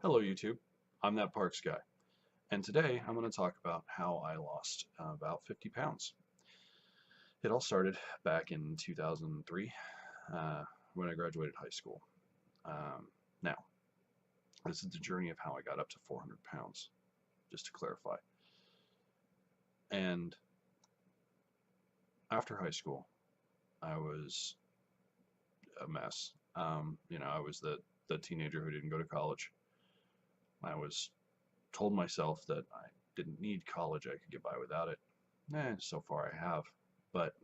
Hello YouTube, I'm Thatparksguy, and today I'm going to talk about how I lost about 50 pounds. It all started back in 2003 when I graduated high school. Now, this is the journey of how I got up to 400 pounds, just to clarify. And after high school, I was a mess. I was the teenager who didn't go to college. I was told myself that I didn't need college, I could get by without it. So far I have. But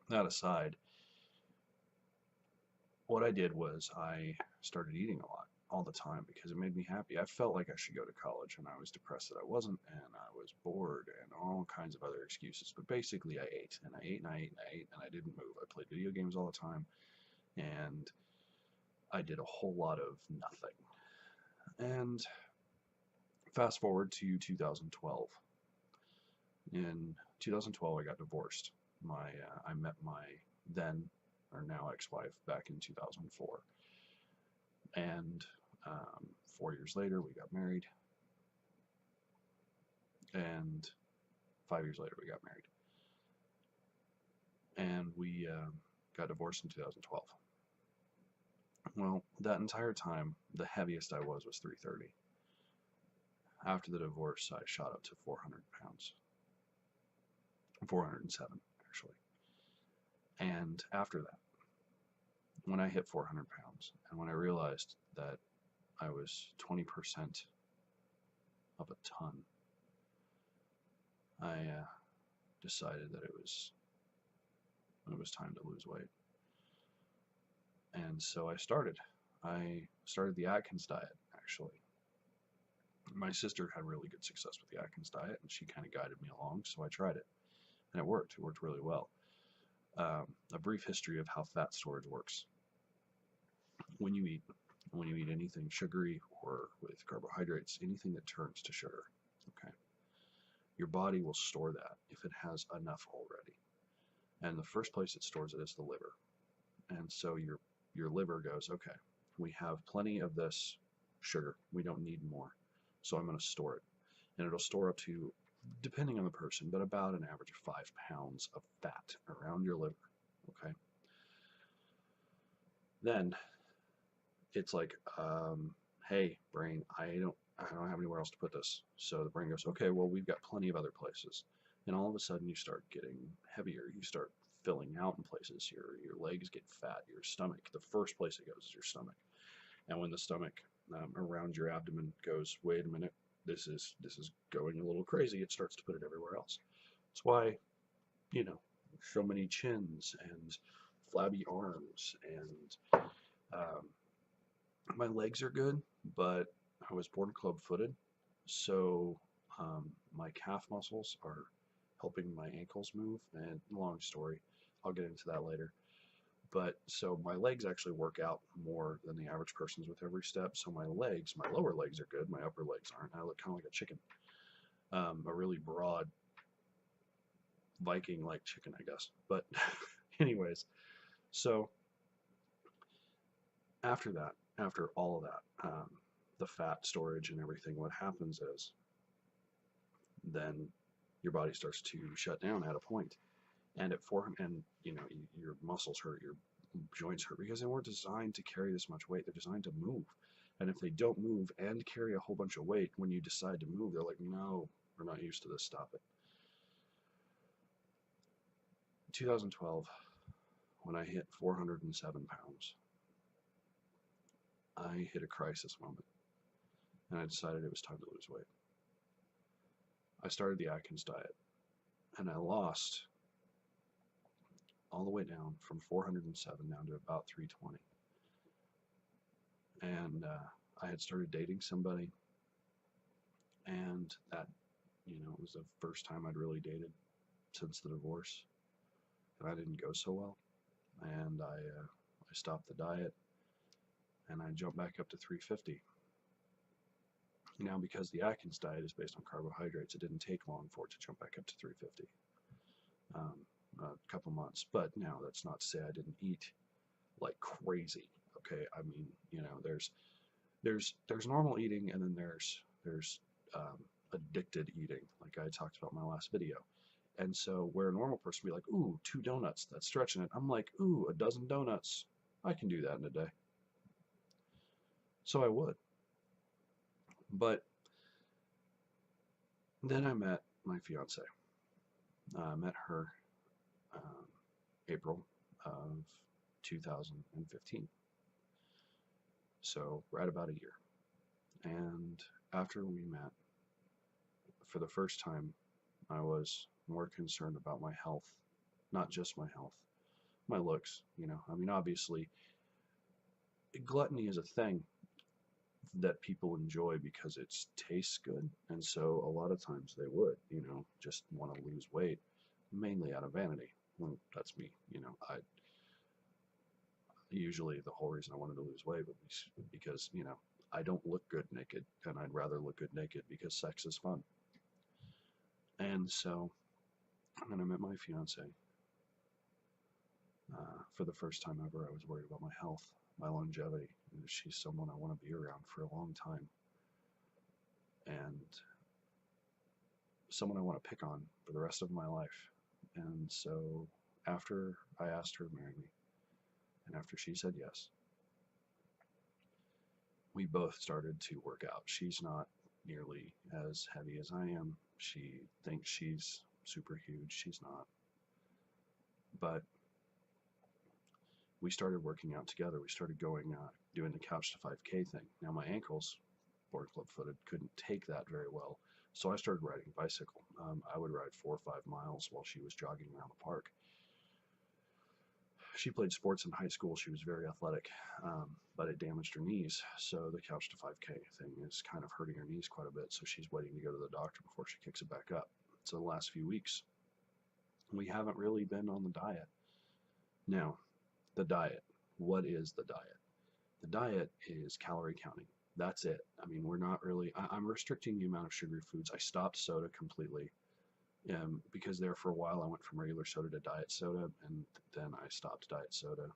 that aside, what I did was I started eating a lot all the time because it made me happy. I felt like I should go to college and I was depressed that I wasn't, and I was bored and all kinds of other excuses. But basically I ate and I ate and I ate and I ate and I didn't move. I played video games all the time and I did a whole lot of nothing. And fast forward to 2012. In 2012, I got divorced. I met my then or now ex-wife back in 2004, and 4 years later we got married, and 5 years later we got married, and we got divorced in 2012. Well, that entire time, the heaviest I was 330. After the divorce, I shot up to 400 pounds. 407 actually. And after that, when I hit 400 pounds and when I realized that I was 20% of a ton, I decided that it was time to lose weight. And so I started the Atkins diet, actually. My sister had really good success with the Atkins diet, and she kind of guided me along, so I tried it. And it worked really well. A brief history of how fat storage works. When you eat anything sugary or with carbohydrates, anything that turns to sugar, okay, your body will store that if it has enough already. And the first place it stores it is the liver. And so your liver goes, okay, we have plenty of this sugar, we don't need more, so I'm going to store it. And it'll store up to, depending on the person, but about an average of 5 pounds of fat around your liver, okay? Then it's like, hey, brain, I don't have anywhere else to put this. So the brain goes, okay, well, we've got plenty of other places. And all of a sudden you start getting heavier. You start filling out in places. Your legs get fat. Your stomach, the first place it goes is your stomach. And when the stomach around your abdomen goes, wait a minute, this is going a little crazy, it starts to put it everywhere else. That's why, so many chins and flabby arms, and my legs are good, but I was born club-footed, so my calf muscles are helping my ankles move, and long story, I'll get into that later. But so my legs actually work out more than the average person's with every step. So my lower legs are good, my upper legs aren't. I look kind of like a chicken, a really broad Viking-like chicken, I guess. But anyways, so after all of that, the fat storage and everything, what happens is then your body starts to shut down at a point. And your muscles hurt, your joints hurt, because they weren't designed to carry this much weight. They're designed to move. And if they don't move and carry a whole bunch of weight, when you decide to move, they're like, no, we're not used to this, stop it. 2012, when I hit 407 pounds, I hit a crisis moment, and I decided it was time to lose weight. I started the Atkins diet, and I lost all the way down from 407 down to about 320. And I had started dating somebody, and that, it was the first time I'd really dated since the divorce, and I didn't go so well. And I stopped the diet, and I jumped back up to 350. Now, because the Atkins diet is based on carbohydrates, it didn't take long for it to jump back up to 350. A couple months, but now that's not to say I didn't eat like crazy. Okay, I mean, there's there's normal eating, and then there's addicted eating, like I talked about in my last video. And so where a normal person would be like, ooh, 2 donuts, that's stretching it. I'm like, ooh, a dozen donuts, I can do that in a day. So I would. But then I met my fiance. I met her um, April of 2015. So right about a year. And after we met, for the first time, I was more concerned about my health, not just my health, my looks. I mean, obviously, gluttony is a thing that people enjoy because it tastes good, and so a lot of times they would, just want to lose weight, mainly out of vanity. Well, that's me. I usually the whole reason I wanted to lose weight was because I don't look good naked, and I'd rather look good naked because sex is fun. And so when I met my fiance, for the first time ever, I was worried about my health, my longevity. She's someone I want to be around for a long time, and someone I want to pick on for the rest of my life. And so after I asked her to marry me, and after she said yes, we both started to work out. She's not nearly as heavy as I am. She thinks she's super huge. She's not. But we started working out together. We started going, doing the couch to 5K thing. Now my ankles, board club footed, couldn't take that very well. So I started riding a bicycle. I would ride 4 or 5 miles while she was jogging around the park. She played sports in high school. She was very athletic, but it damaged her knees. So the couch to 5K thing is kind of hurting her knees quite a bit. So she's waiting to go to the doctor before she kicks it back up. So the last few weeks, we haven't really been on the diet. Now, the diet. What is the diet? The diet is calorie counting. That's it. I mean, we're not really, I'm restricting the amount of sugary foods. I stopped soda completely. Because there for a while I went from regular soda to diet soda, and then I stopped diet soda.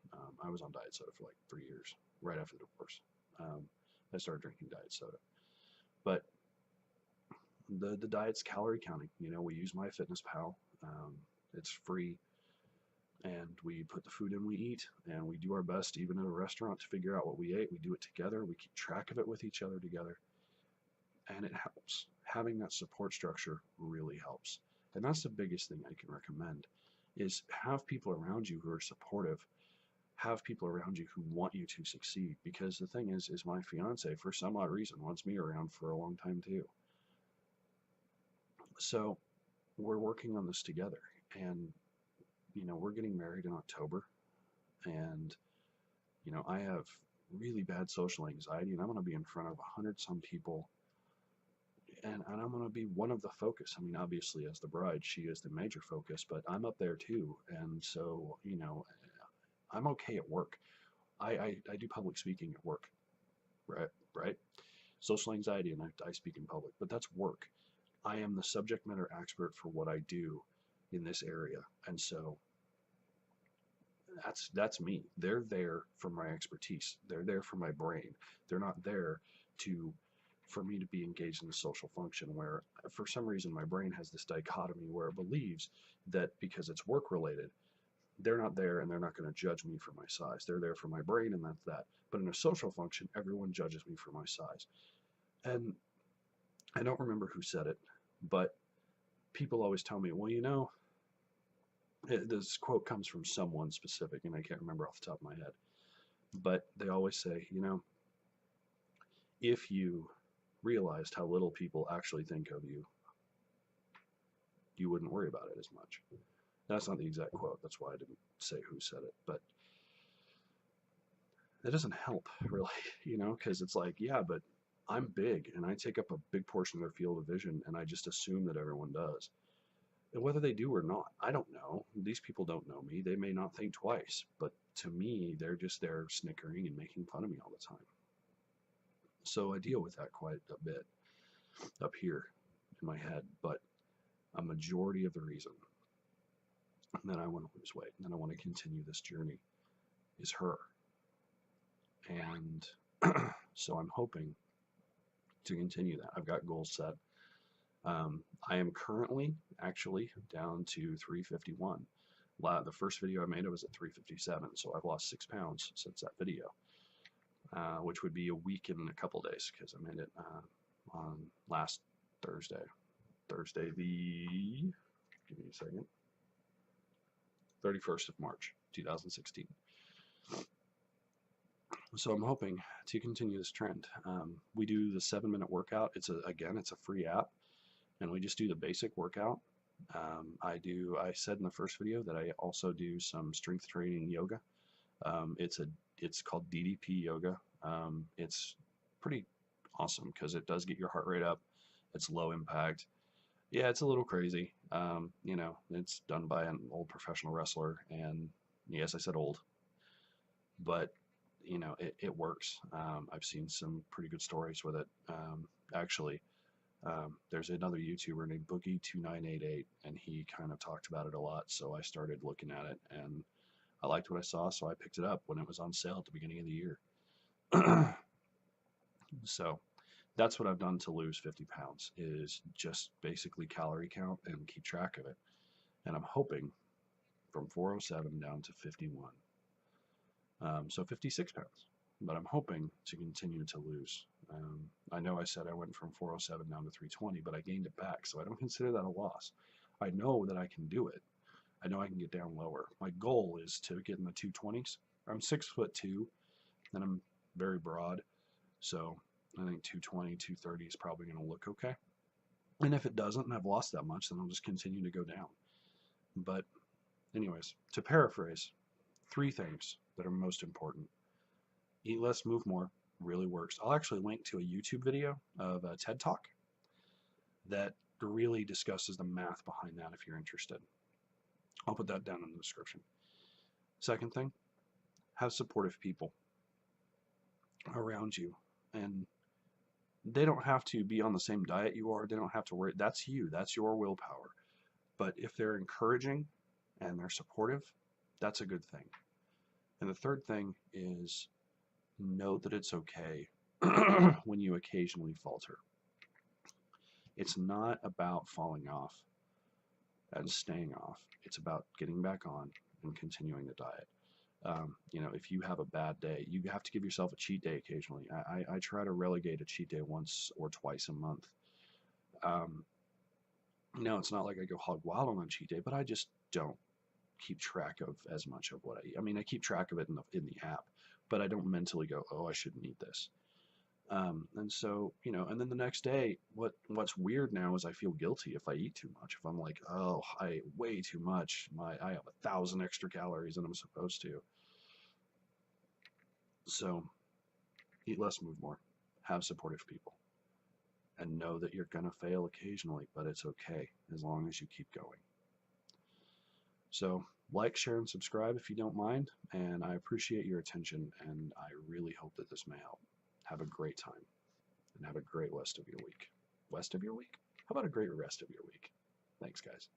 I was on diet soda for like 3 years, right after the divorce. I started drinking diet soda. But the diet's calorie counting. We use MyFitnessPal. It's free, and we put the food in we eat, and we do our best, even at a restaurant, to figure out what we ate. We do it together. We keep track of it with each other together, and it helps. Having that support structure really helps. And that's the biggest thing I can recommend, is have people around you who are supportive, have people around you who want you to succeed. Because the thing is my fiance, for some odd reason, wants me around for a long time too. So we're working on this together, and we're getting married in October, and I have really bad social anxiety, and I'm going to be in front of 100-some people. And I'm going to be one of the focus. I mean, obviously, as the bride, she is the major focus, but I'm up there too. And so, I'm okay at work. I do public speaking at work, right? Social anxiety, and I speak in public, but that's work. I am the subject matter expert for what I do in this area. And so that's me. They're there for my expertise. They're there for my brain. They're not there for me to be engaged in the social function, where for some reason my brain has this dichotomy where it believes that because it's work related, they're not there and they're not going to judge me for my size. They're there for my brain, and that's that. But in a social function, everyone judges me for my size. And I don't remember who said it, but people always tell me, well, this quote comes from someone specific, and I can't remember off the top of my head, but they always say, if you realized how little people actually think of you, you wouldn't worry about it as much. That's not the exact quote. That's why I didn't say who said it. But it doesn't help, really, because it's like, yeah, but I'm big, and I take up a big portion of their field of vision, and I just assume that everyone does. And whether they do or not, I don't know. These people don't know me. They may not think twice. But to me, they're just there snickering and making fun of me all the time. So I deal with that quite a bit up here in my head, but a majority of the reason that I want to lose weight and that I want to continue this journey is her. And So I'm hoping to continue that. I've got goals set. I am currently actually down to 351. The first video I made, I was at 357, so I've lost 6 pounds since that video, which would be a week and a couple days because I made it on last Thursday. Thursday the, give me a second, 31st of March, 2016. So I'm hoping to continue this trend. We do the 7-minute workout. Again, it's a free app, and we just do the basic workout. I said in the first video that I also do some strength training yoga. It's called DDP yoga. It's pretty awesome because it does get your heart rate up. It's low impact. Yeah, it's a little crazy. You know, it's done by an old professional wrestler, and yes, I said old, but you know, it works. I've seen some pretty good stories with it. Actually, there's another YouTuber named Boogie2988, and he kind of talked about it a lot, so I started looking at it, and I liked what I saw, so I picked it up when it was on sale at the beginning of the year. So that's what I've done to lose 50 pounds, is just basically calorie count and keep track of it. And I'm hoping from 407 down to 51. So 56 pounds, but I'm hoping to continue to lose. I know I said I went from 407 down to 320, but I gained it back, so I don't consider that a loss. I know that I can do it. I know I can get down lower. My goal is to get in the 220s. I'm 6'2", and I'm very broad, so I think 220, 230 is probably going to look okay. And if it doesn't, and I've lost that much, then I'll just continue to go down. But anyways, to paraphrase, 3 things that are most important. Eat less, move more really works. I'll actually link to a YouTube video of a TED Talk that really discusses the math behind that if you're interested. I'll put that down in the description. Second thing, have supportive people around you. And they don't have to be on the same diet you are. They don't have to worry. That's you. That's your willpower. But if they're encouraging and they're supportive, that's a good thing. And the third thing is know that it's okay when you occasionally falter. It's not about falling off and staying off. It's about getting back on and continuing the diet. You know, if you have a bad day, you have to give yourself a cheat day occasionally. I try to relegate a cheat day once or twice a month. No, it's not like I go hog wild on a cheat day, but I just don't keep track of as much of what I eat. I mean, I keep track of it in the app, but I don't mentally go, oh, I shouldn't eat this. And so, you know, and then the next day, what's weird now is I feel guilty if I eat too much. If I'm like, oh, I ate way too much. I have 1,000 extra calories than I'm supposed to. So, eat less, move more. Have supportive people. And know that you're going to fail occasionally, but it's okay as long as you keep going. So, like, share, and subscribe if you don't mind. And I appreciate your attention, and I really hope that this may help. Have a great time, and have a great rest of your week. Rest of your week? How about a great rest of your week? Thanks, guys.